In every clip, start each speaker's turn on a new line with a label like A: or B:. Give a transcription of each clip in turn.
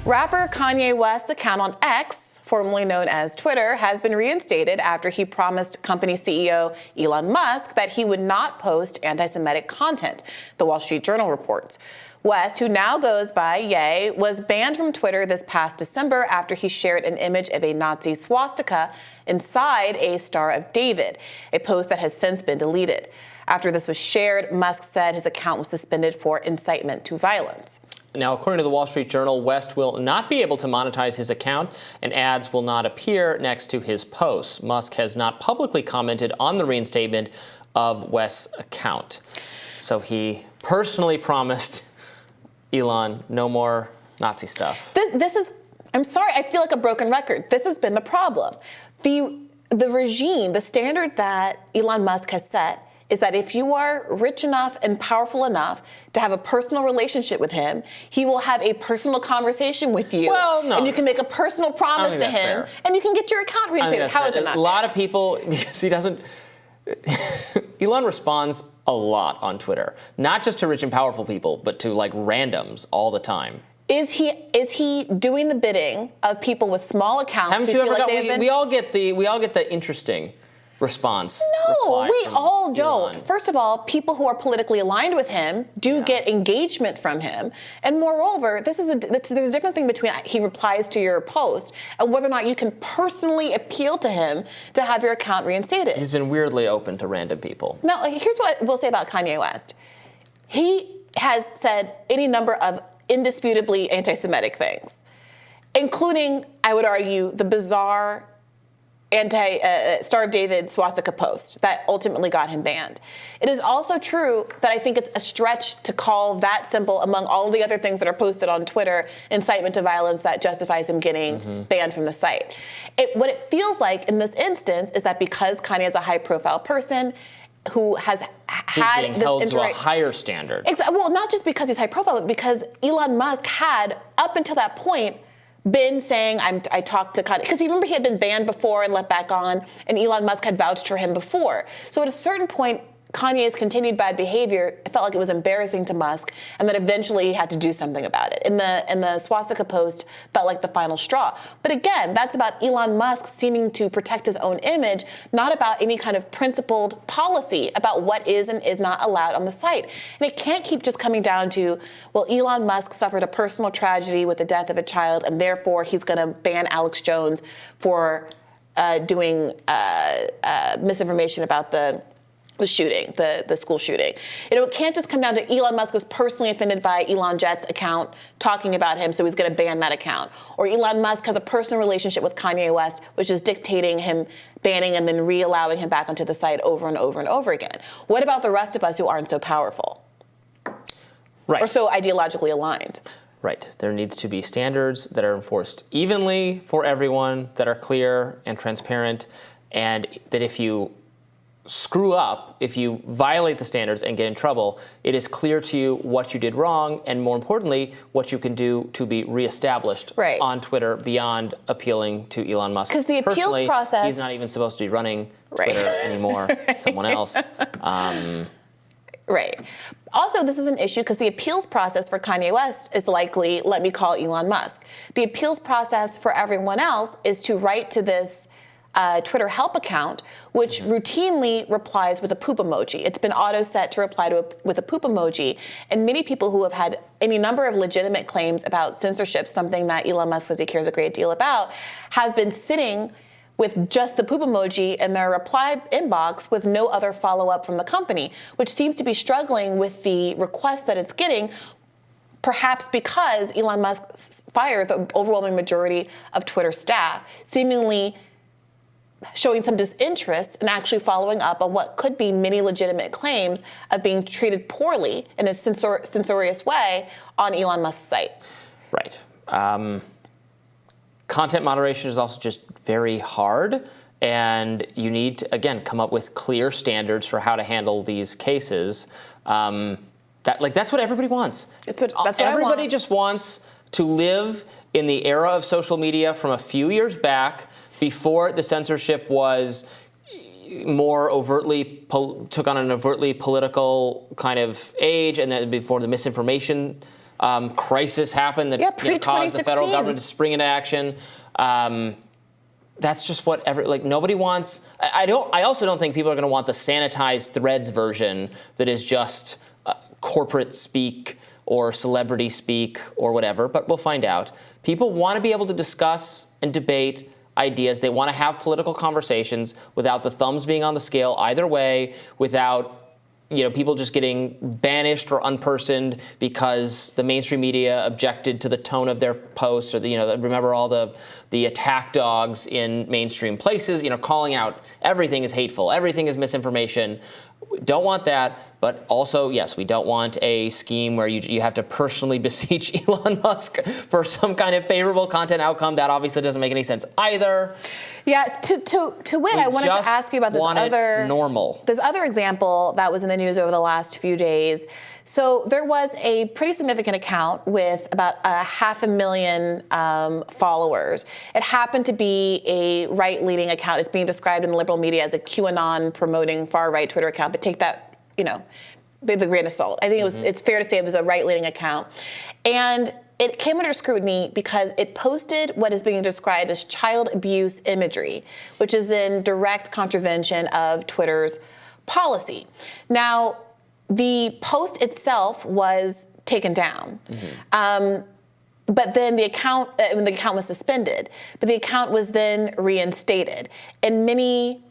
A: Rapper Kanye West's account on X, formerly known as Twitter, has been reinstated after he promised company CEO Elon Musk that he would not post anti-Semitic content, the Wall Street Journal reports. West, who now goes by Ye, was banned from Twitter this past December after he shared an image of a Nazi swastika inside a Star of David, a post that has since been deleted. After this was shared, Musk said his account was suspended for incitement to violence.
B: Now, according to the Wall Street Journal, West will not be able to monetize his account, and ads will not appear next to his posts. Musk has not publicly commented on the reinstatement of West's account. So he personally promised Elon no more Nazi stuff.
A: This is, I'm sorry, I feel like a broken record. This has been the problem. The regime, the standard that Elon Musk has set is that if you are rich enough and powerful enough to have a personal relationship with him, he will have a personal conversation with you.
B: Well, no.
A: And you can make a personal promise to him,
B: fair.
A: and you can get your account reinstated. How is it not
B: A lot of people, because he doesn't, Elon responds a lot on Twitter, not just to rich and powerful people, but to like randoms all the time.
A: Is he doing the bidding of people with small accounts?
B: Haven't you ever got? We all get the interesting response.
A: No, we all don't.
B: Elon.
A: First of all, people who are politically aligned with him do get engagement from him. And moreover, there's a different thing between he replies to your post and whether or not you can personally appeal to him to have your account reinstated.
B: He's been weirdly open to random people.
A: Now, here's what I will say about Kanye West. He has said any number of indisputably anti-Semitic things, including, I would argue, the bizarre Star of David swastika post that ultimately got him banned. It is also true that I think it's a stretch to call that simple among all the other things that are posted on Twitter, incitement to violence that justifies him getting banned from the site. What it feels like in this instance is that because Kanye is a high-profile person who has had
B: being held to a higher standard.
A: Well, not just because he's high-profile, but because Elon Musk had, up until that point, been saying, I talked to Kanye, because you remember he had been banned before and let back on, and Elon Musk had vouched for him before. So at a certain point, Kanye's continued bad behavior, it felt like it was embarrassing to Musk, and that eventually he had to do something about it. And the swastika post felt like the final straw. But again, that's about Elon Musk seeming to protect his own image, not about any kind of principled policy about what is and is not allowed on the site. And it can't keep just coming down to, well, Elon Musk suffered a personal tragedy with the death of a child, and therefore he's going to ban Alex Jones for doing misinformation about the shooting, the school shooting. It can't just come down to Elon Musk was personally offended by Elon Jet's account talking about him, so he's going to ban that account. Or Elon Musk has a personal relationship with Kanye West, which is dictating him banning and then re-allowing him back onto the site over and over and over again. What about the rest of us who aren't so powerful?
B: Right.
A: Or so ideologically aligned?
B: Right. There needs to be standards that are enforced evenly for everyone, that are clear and transparent, and that if you screw up, if you violate the standards and get in trouble, it is clear to you what you did wrong, and more importantly, what you can do to be reestablished on Twitter beyond appealing to Elon Musk.
A: Because the appeals
B: personally,
A: process,
B: he's not even supposed to be running Twitter anymore. Someone else.
A: Right. Also, this is an issue because the appeals process for Kanye West is likely, let me call Elon Musk. The appeals process for everyone else is to write to this Twitter help account, which routinely replies with a poop emoji. It's been auto-set to reply with a poop emoji. And many people who have had any number of legitimate claims about censorship, something that Elon Musk says he cares a great deal about, have been sitting with just the poop emoji in their reply inbox with no other follow-up from the company, which seems to be struggling with the requests that it's getting, perhaps because Elon Musk fired the overwhelming majority of Twitter staff, seemingly showing some disinterest in actually following up on what could be many legitimate claims of being treated poorly in a censorious way on Elon Musk's site.
B: Right. Content moderation is also just very hard, and you need to, again, come up with clear standards for how to handle these cases. That's what everybody wants.
A: That's what
B: everybody just wants to live in the era of social media from a few years back, before the censorship was more overtly, took on an overtly political kind of age, and then before the misinformation crisis happened that caused the federal government to spring into action. That's just what nobody wants. I also don't think people are going to want the sanitized Threads version that is just corporate speak or celebrity speak or whatever, but we'll find out. People want to be able to discuss and debate ideas. They want to have political conversations without the thumbs being on the scale either way, without people just getting banished or unpersoned because the mainstream media objected to the tone of their posts, or remember all the attack dogs in mainstream places, calling out everything is hateful, everything is misinformation. Don't want that, but also, yes, we don't want a scheme where you have to personally beseech Elon Musk for some kind of favorable content outcome. That obviously doesn't make any sense either.
A: Yeah, to wit, I wanted to ask you about this other example that was in the news over the last few days. So there was a pretty significant account with about 500,000 followers. It happened to be a right-leaning account. It's being described in the liberal media as a QAnon promoting far-right Twitter account, but take that, with a grain of salt. I think it's fair to say it was a right-leaning account. And it came under scrutiny because it posted what is being described as child abuse imagery, which is in direct contravention of Twitter's policy. Now, the post itself was taken down, but then the account was suspended, but the account was then reinstated. And many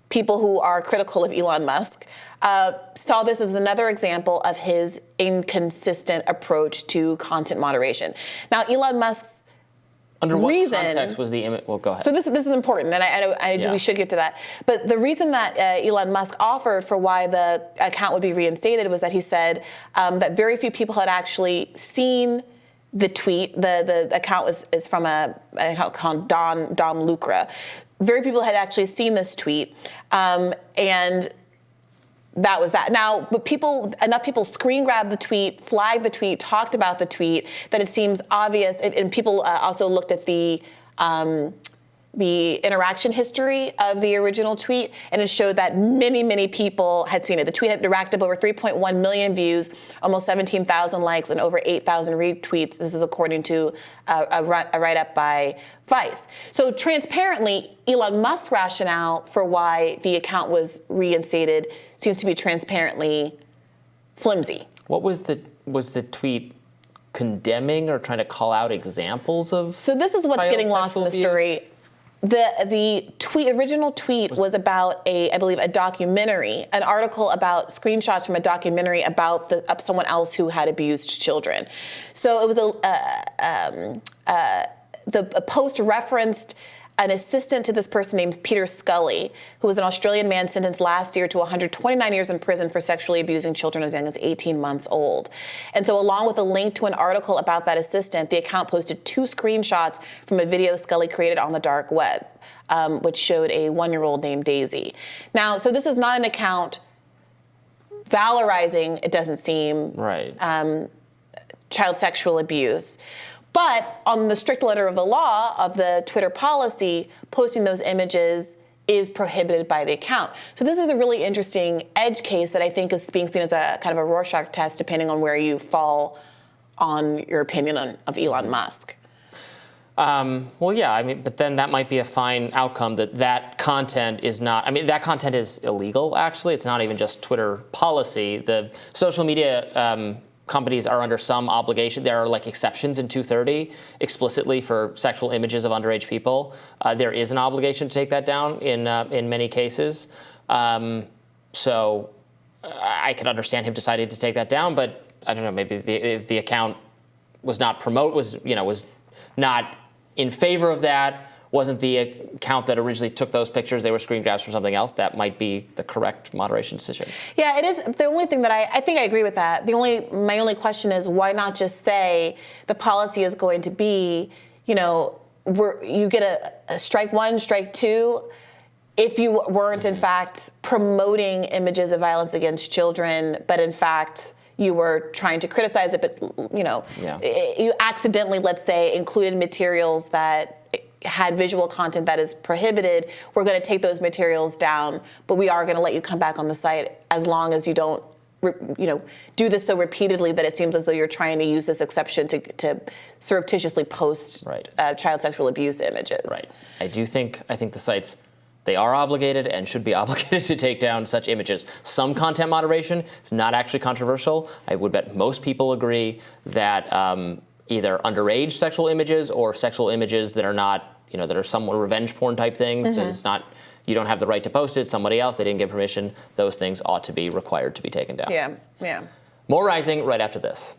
A: people who are critical of Elon Musk saw this as another example of his inconsistent approach to content moderation. Now, Elon Musk's
B: Under what context was the image? Well, go ahead.
A: So this is important, and we should get to that. But the reason that Elon Musk offered for why the account would be reinstated was that he said that very few people had actually seen the tweet. The account is from an account called Dom Lucra. Very few people had actually seen this tweet, and that was that. Now, but enough people screen grabbed the tweet, flagged the tweet, talked about the tweet, that it seems obvious. And people also looked at the interaction history of the original tweet, and it showed that many, many people had seen it. The tweet had racked up over 3.1 million views, almost 17,000 likes, and over 8,000 retweets. This is according to a write-up by Vice. So transparently, Elon Musk's rationale for why the account was reinstated seems to be transparently flimsy.
B: What was the tweet condemning or trying to call out examples of?
A: So this is what's getting lost in the story. The original tweet was about I believe a documentary, an article about screenshots from a documentary about someone else who had abused children. So it was the post referenced an assistant to this person named Peter Scully, who was an Australian man sentenced last year to 129 years in prison for sexually abusing children as young as 18 months old. And so along with a link to an article about that assistant, the account posted 2 screenshots from a video Scully created on the dark web, which showed a 1-year-old named Daisy. Now, so this is not an account valorizing, it doesn't seem,
B: right,
A: child sexual abuse. But on the strict letter of the law of the Twitter policy, posting those images is prohibited by the account. So this is a really interesting edge case that I think is being seen as a kind of a Rorschach test, depending on where you fall on your opinion of Elon Musk.
B: Well, yeah, I mean, but then that might be a fine outcome that content is not, I mean, that content is illegal, actually. It's not even just Twitter policy. The social media companies are under some obligation. There are like exceptions in 230 explicitly for sexual images of underage people. There is an obligation to take that down in many cases. So I could understand him deciding to take that down, but I don't know, maybe if the account was not was not in favor of that, wasn't the account that originally took those pictures, they were screen grabs from something else, that might be the correct moderation decision. Yeah,
A: it is. The only thing that I think I agree with that. My only question is, why not just say the policy is going to be, you get a strike 1, strike 2, if you weren't in fact promoting images of violence against children, but in fact you were trying to criticize it, but you accidentally, let's say, included materials that had visual content that is prohibited. We're going to take those materials down, but we are going to let you come back on the site as long as you don't do this so repeatedly that it seems as though you're trying to use this exception to surreptitiously post child sexual abuse images.
B: Right. I think the sites, they are obligated and should be obligated to take down such images. Some content moderation is not actually controversial. I would bet most people agree that either underage sexual images or sexual images that are not, that are somewhat revenge porn type things, that it's not, you don't have the right to post it, somebody else, they didn't get permission, those things ought to be required to be taken down.
A: Yeah, yeah.
B: More Rising right after this.